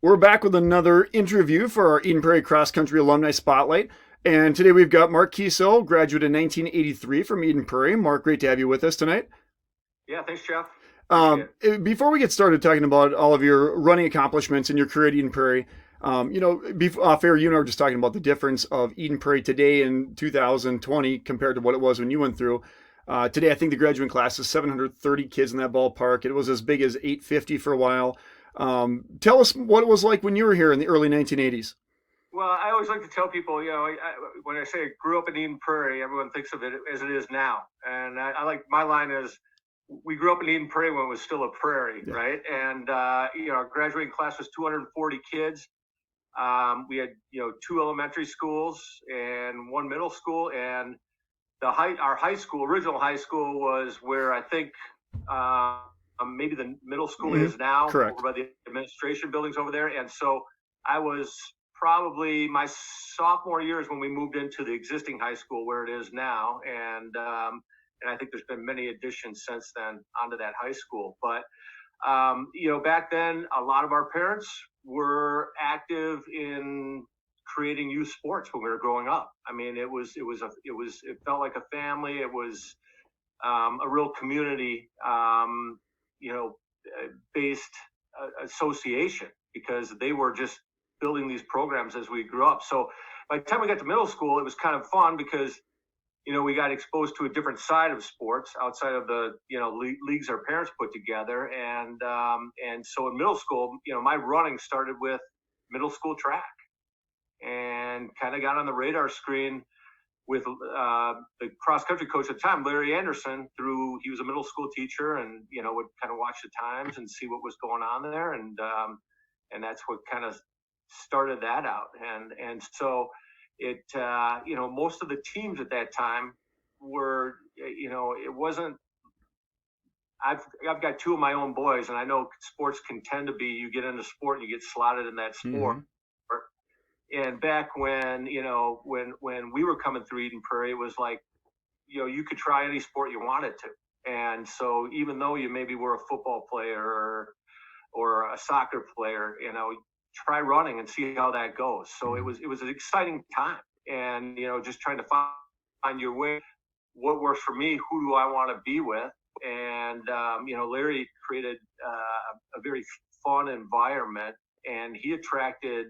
We're back with another interview for our Eden Prairie Cross Country Alumni Spotlight. And today we've got Mark Kiesow, graduate in 1983 from Eden Prairie. Mark, great to have you with us tonight. Yeah, thanks, Jeff. Appreciate it. Before we get started talking about all of your running accomplishments and your career at Eden Prairie, off air, you and I were just talking about the difference of Eden Prairie today in 2020 compared to what it was when you went through. Today, I think the graduating class is 730 kids in that ballpark. It was as big as 850 for a while. Tell us what it was like when you were here in the early 1980s. Well, I always like to tell people, when I say I grew up in Eden Prairie, everyone thinks of it as it is now. And I like my line is, we grew up in Eden Prairie when it was still a prairie, Yeah. right? And, our graduating class was 240 kids. We had, two elementary schools and one middle school. And our high school, original high school, was where I think maybe the middle school is now, Correct. over by the administration buildings over there. And so I was probably my sophomore year is when we moved into the existing high school where it is now. And I think there's been many additions since then onto that high school. But, back then, a lot of our parents were active in creating youth sports when we were growing up. I mean, it felt like a family. It was a real community, based association, because they were just building these programs as we grew up. So by the time we got to middle school, it was kind of fun because, we got exposed to a different side of sports outside of the, leagues our parents put together. And so in middle school, my running started with middle school track and kind of got on the radar screen with the cross country coach at the time, Larry Anderson. He was a middle school teacher, and would kind of watch the times and see what was going on there, and that's what kind of started that out. And so it most of the teams at that time were it wasn't. I've got two of my own boys, and I know sports can tend to be, you get into sport and you get slotted in that sport. Mm-hmm. And back when, when we were coming through Eden Prairie, it was like, you could try any sport you wanted to. And so even though you maybe were a football player or a soccer player, try running and see how that goes. So it was an exciting time. And, just trying to find your way. What works for me? Who do I want to be with? And, Larry created a very fun environment, and he attracted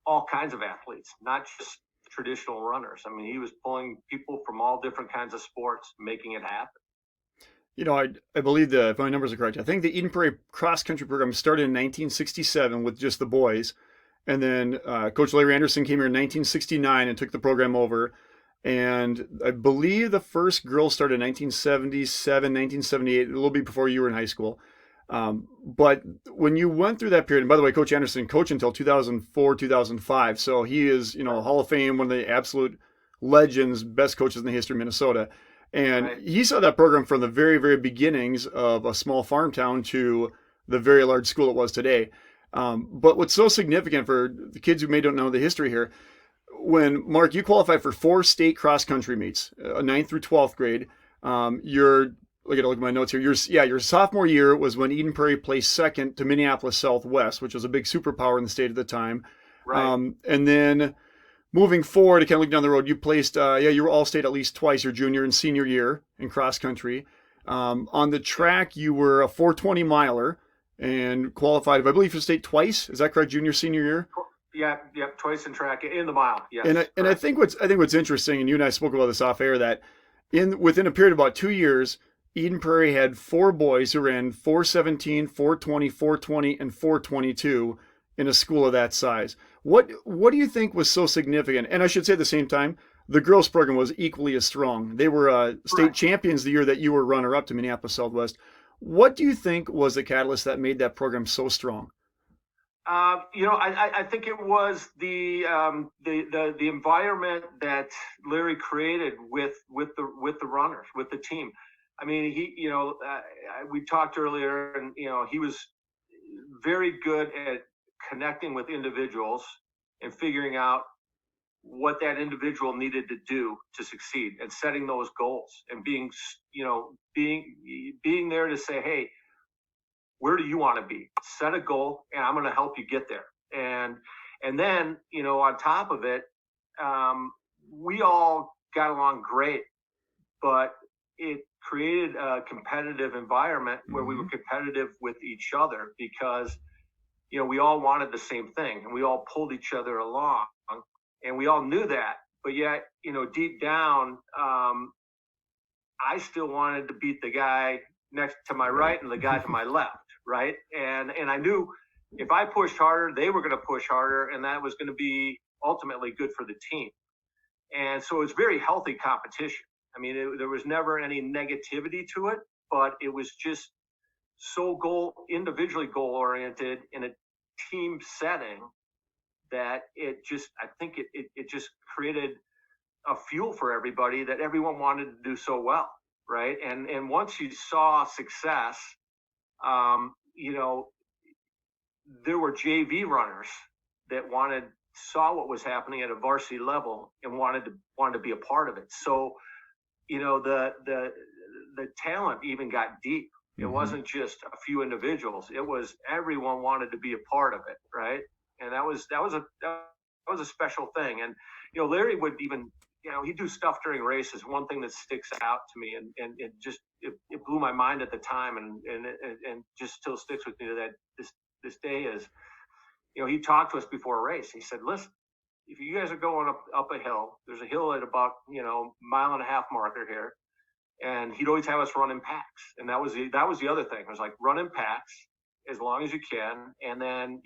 all kinds of athletes, not just traditional runners. I mean, he was pulling people from all different kinds of sports, making it happen. I believe if my numbers are correct, I think the Eden Prairie cross country program started in 1967 with just the boys. And then Coach Larry Anderson came here in 1969 and took the program over. And I believe the first girls started in 1977, 1978, a little bit before you were in high school. But when you went through that period, and by the way, Coach Anderson coached until 2004, 2005. So he is, Hall of Fame, one of the absolute legends, best coaches in the history of Minnesota. And Right. he saw that program from the very, very beginnings of a small farm town to the very large school it was today. But what's so significant for the kids who may don't know the history here, when Mark, you qualified for 4 state cross country meets, 9th through 12th grade, you're I got to look at my notes here. Your sophomore year was when Eden Prairie placed second to Minneapolis Southwest, which was a big superpower in the state at the time. Right. And then moving forward, to kind of look down the road, you placed, you were all state at least twice your junior and senior year in cross country. On the track, you were a 420 miler and qualified, I believe, for state twice. Is that correct? Junior, senior year? Yeah, twice in track, in the mile. Yes. And I think what's interesting, and you and I spoke about this off air, that within a period of about 2 years, Eden Prairie had 4 boys who ran 417, 420, 420, and 422 in a school of that size. What do you think was so significant? And I should say at the same time, the girls program was equally as strong. They were state champions the year that you were runner-up to Minneapolis Southwest. What do you think was the catalyst that made that program so strong? I think it was the environment that Larry created with the runners, with the team. I mean, we talked earlier, and he was very good at connecting with individuals and figuring out what that individual needed to do to succeed, and setting those goals, and being there to say, hey, where do you want to be? Set a goal, and I'm going to help you get there. And then, on top of it, we all got along great, but it created a competitive environment where we were competitive with each other because, we all wanted the same thing and we all pulled each other along, and we all knew that. But yet, deep down, I still wanted to beat the guy next to my right and the guy to my left, right? And I knew if I pushed harder, they were going to push harder, and that was going to be ultimately good for the team. And so it's very healthy competition. I mean, there was never any negativity to it, but it was just so individually goal oriented in a team setting that I think it just created a fuel for everybody that everyone wanted to do so well, right? And once you saw success, there were JV runners that saw what was happening at a varsity level and wanted to be a part of it. So, the talent even got deep. It wasn't just a few individuals. It was everyone wanted to be a part of it, right? And that was a special thing. And Larry would even he'd do stuff during races. One thing that sticks out to me and it blew my mind at the time and just still sticks with me to that this day is, he talked to us before a race. He said, listen, if you guys are going up a hill, there's a hill at about, mile and a half marker here. And he'd always have us run in packs. And that was the other thing. It was like run in packs as long as you can. And then,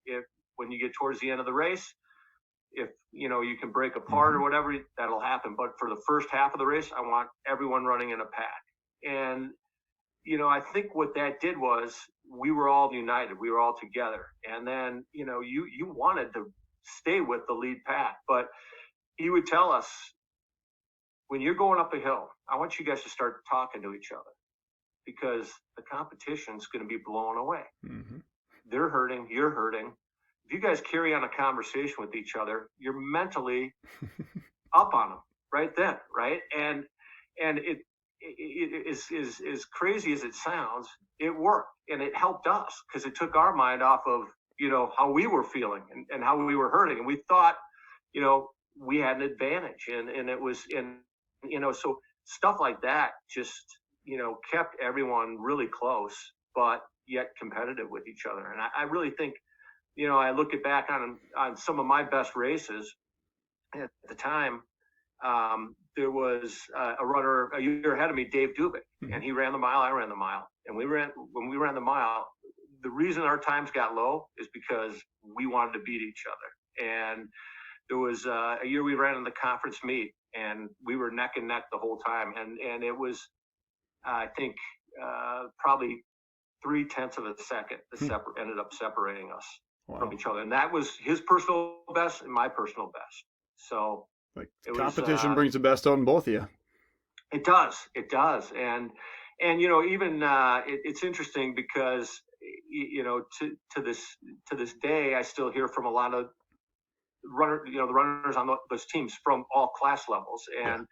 if when you get towards the end of the race, if you can break apart or whatever, that'll happen. But for the first half of the race, I want everyone running in a pack. And I think what that did was we were all united. We were all together. And then you wanted to stay with the lead pack, but he would tell us, when you're going up a hill, I want you guys to start talking to each other because the competition's going to be blown away. They're hurting, you're hurting. If you guys carry on a conversation with each other, you're mentally up on them right then, right? And it is as crazy as it sounds, it worked and it helped us because it took our mind off of how we were feeling and how we were hurting, and we thought we had an advantage, and it was so stuff like that just kept everyone really close but yet competitive with each other. And I really think I look back on some of my best races at the time. There was a runner a year ahead of me, Dave Dubik, and he ran the mile, I ran the mile. And when we ran the mile, the reason our times got low is because we wanted to beat each other. And there was a year we ran in the conference meet, and we were neck and neck the whole time. And it was, I think, probably 0.3 of a second that ended up separating us from each other. And that was his personal best and my personal best. So competition brings the best out in both of you. It does. And even it's interesting because to this day, I still hear from a lot of the runners on those teams from all class levels. And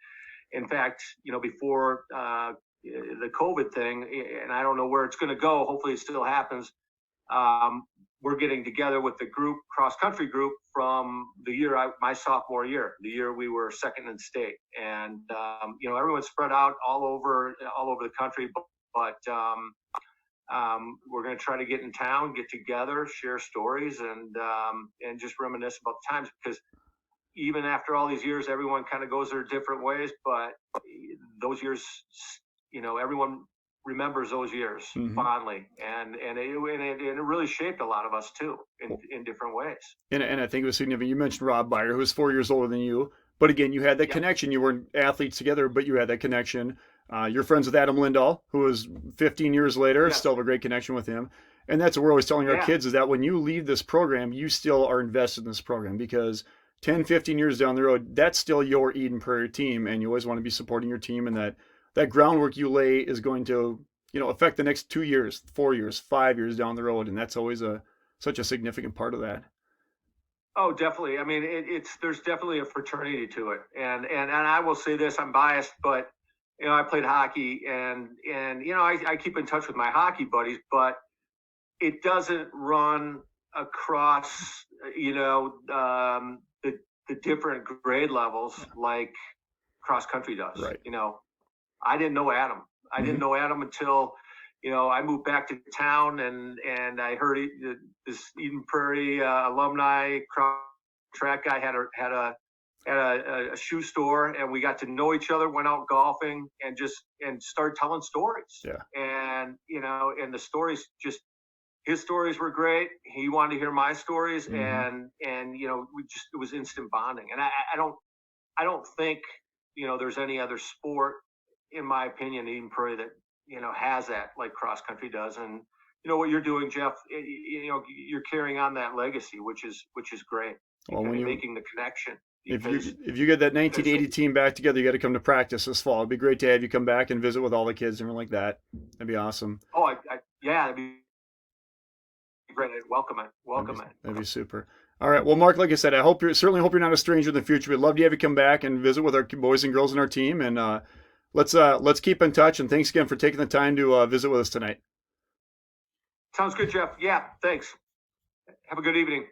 in fact, before the COVID thing, and I don't know where it's going to go, hopefully it still happens. We're getting together with the group, cross country group, from the year my sophomore year, the year we were second in state, and everyone's spread out all over the country, but we're going to try to get in town, get together, share stories, and just reminisce about the times, because even after all these years, everyone kind of goes their different ways, but those years, everyone remembers those years fondly, and it really shaped a lot of us too in different ways. And I think it was significant. You mentioned Rob Byer, who was 4 years older than you, but again, you had that connection. You weren't athletes together, but you had that connection. You're friends with Adam Lindahl, who was 15 years later, still have a great connection with him. And that's what we're always telling our kids, is that when you leave this program, you still are invested in this program, because 10, 15 years down the road, that's still your Eden Prairie team, and you always want to be supporting your team, and that groundwork you lay is going to, affect the next 2 years, 4 years, 5 years down the road, and that's always such a significant part of that. Oh, definitely. I mean, there's definitely a fraternity to it, and I will say this: I'm biased, but I played hockey, and I keep in touch with my hockey buddies, but it doesn't run across, the different grade levels like cross country does. Right. I didn't know Adam. I didn't Mhm. know Adam until, I moved back to town and I heard this Eden Prairie alumni track guy had a shoe store, and we got to know each other, went out golfing, and started telling stories. Yeah. And and the stories, just his stories were great. He wanted to hear my stories, Mhm. and it was instant bonding. And I don't think there's any other sport, in my opinion, Eden Prairie, that has that like cross country does. And what you're doing, Jeff, you're carrying on that legacy, which is great, Well, when and you making the connection if because you get that because 1980 team back together, you got to come to practice this fall. It'd be great to have you come back and visit with all the kids and everything like that. That'd be awesome. yeah, that'd be great. Welcome it, That'd be welcome it. that'd be super. All right. Well, Mark, like I said, I hope you're certainly hope you're not a stranger in the future. We'd love to have you come back and visit with our boys and girls in our team, and let's keep in touch. And thanks again for taking the time to visit with us tonight. Sounds good, Jeff. Yeah, thanks. Have a good evening.